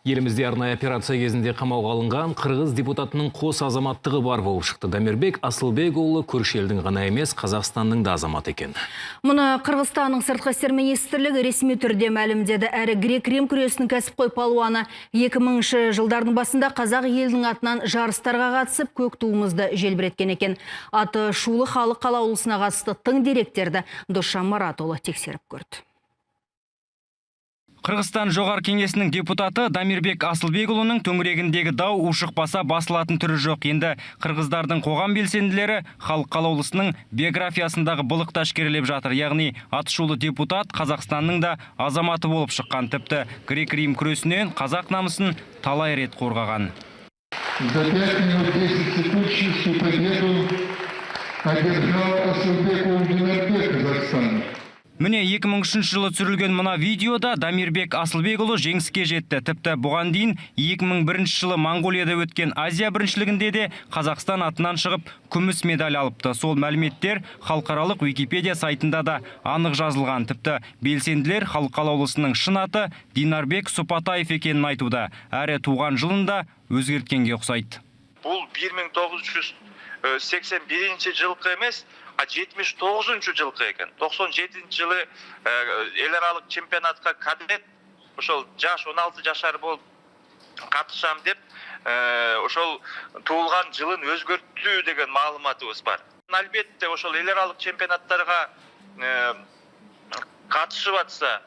Елімізде арнайы операция кезінде қамауға алынған қырғыз депутатының қос азаматтығы бар болып шықты. Дамирбек Асылбекұлы көрші елдің ғана емес, Қазақстанның да азаматы екен. Мұны Қырғызстанның сыртқы істер министрлігі ресми түрде мәлімдеді. Әрі грек-рим күресінің кәсіпқой палуаны 2000 жылдардың басында қазақ елдің атынан жарыстарға қатысып, көк туымызды желбіреткен екен. Аты шулы халық қалаулысына қатысты тың деректерді Досжан Маратұлы тексеріп көрді. Қырғызстан жоғарғы кеңесінің депутаты Дамирбек Асылбекұлының төңірегіндегі дау ушықпаса басылатын түрі жоқ. Енді қырғыздардың қоғам белсенділері халық қалаулысының биографиясындағы былықты ашкерелеп жатыр. Яғни атышулы депутат Қазақстанның да азаматы болып шыққан. Тіпті грек-рим күресінен қазақ намысын талай рет қорғаған. За 5 минут 10 секунд чистую победу одержал Асылбекұлы Дамирбек Казахстан. Міне 2003 жылы түсірілген мына видеода Дамирбек Асылбекұлы жеңіске жетті. Тіпті бұған дейін 2001 жылы Монғолияда өткен Азия біріншілігінде де Қазақстан атынан шығып күміс медаль алыпты. Сол мәліметтер халықаралық Википедия сайтында да анық жазылған. Тіпті белсенділер халық қалаулысының шын аты Динарбек Супатаев екенін айтуда. Әрі туған жылында өзгерткенге ұқсайды. Бұл 1981 жылғы емес, 79 жылғы екен. 97 жылы еларалық чемпионатқа кадет, ошол жаш 16 жашар болып қатышам деп, ошол туылған жылын өзгөрттү деген маалыматыбыз бар. Албетте ошол еларалық чемпионаттарға катышып атса,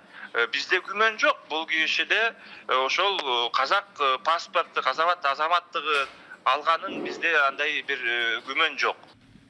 бізде күмөн жоқ. Бұл кишиде ошол қазақ паспорты, қазақ азаматтығы алғанын бізде андай бір күмөн жоқ.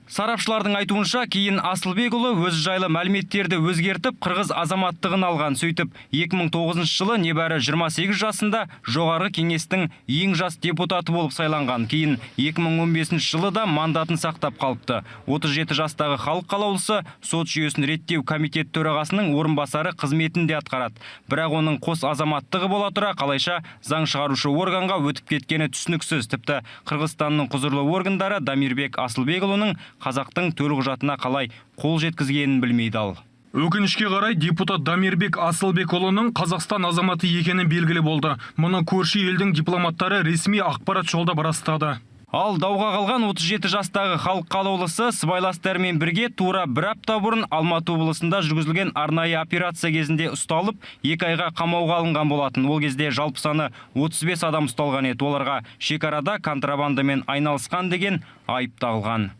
Сарапшылардың айтуынша, кейін Асылбекұлы өз жайлы мәліметтерді өзгертіп, қырғыз азаматтығын алған. Сөйтіп, 2009 жылы небәрі 28 жасында жоғарғы кеңестің ең жас депутаты болып сайланған. Кейін 2015 жылы да мандатын сақтап қалыпты. 37 жастағы халық қалаулысы сот жүйесін реттеу комитет төрағасының орынбасары қызметінде атқарады. Бірақ оның қос азаматтығы бола тұра, қалайша заң шығарушы органға өтіп кеткені түсініксіз. Тіпті Қырғызстанның құзырлы органдары Дамирбек Асылбекұлының қазақтың төлқұжатына қалай қол жеткізгенін білмейді ал. Өкінішке қарай депутат Дамирбек Асылбекұлының Қазақстан азаматы екені белгілі болды. Мұны көрші елдің дипломаттары ресми ақпарат жолдап растады. Ал дауға қалған 37 жастағы халық қалаулысы сыбайластармен бірге тура бір апта бұрын Алматы облысында жүргізілген арнайы операция кезінде ұсталып, 2 айға қамауға алынған болатын. Ол кезде жалпы саны 35 адам ұсталған еді. Оларға шекарада контрабандамен айналысқан деген айып тағылған.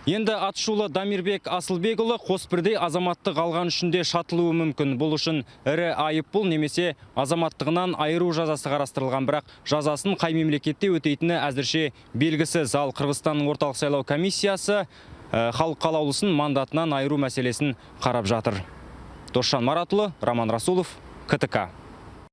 Енді атышулы Дамирбек Асылбекұлы қос бірдей азаматтық алған үшінде шатылуы мүмкін. Бұл үшін ірі айыппұл немесе азаматтығынан айыру жазасы қарастырылған, бірақ жазасын қай мемлекетте өтейтіні әзірше белгісіз. Ал Қырғызстанның орталық сайлау комиссиясы халық қалаулысын мандатынан айыру мәселесін қарап жатыр. Досжан Маратұлы, Роман Расулов, КТК.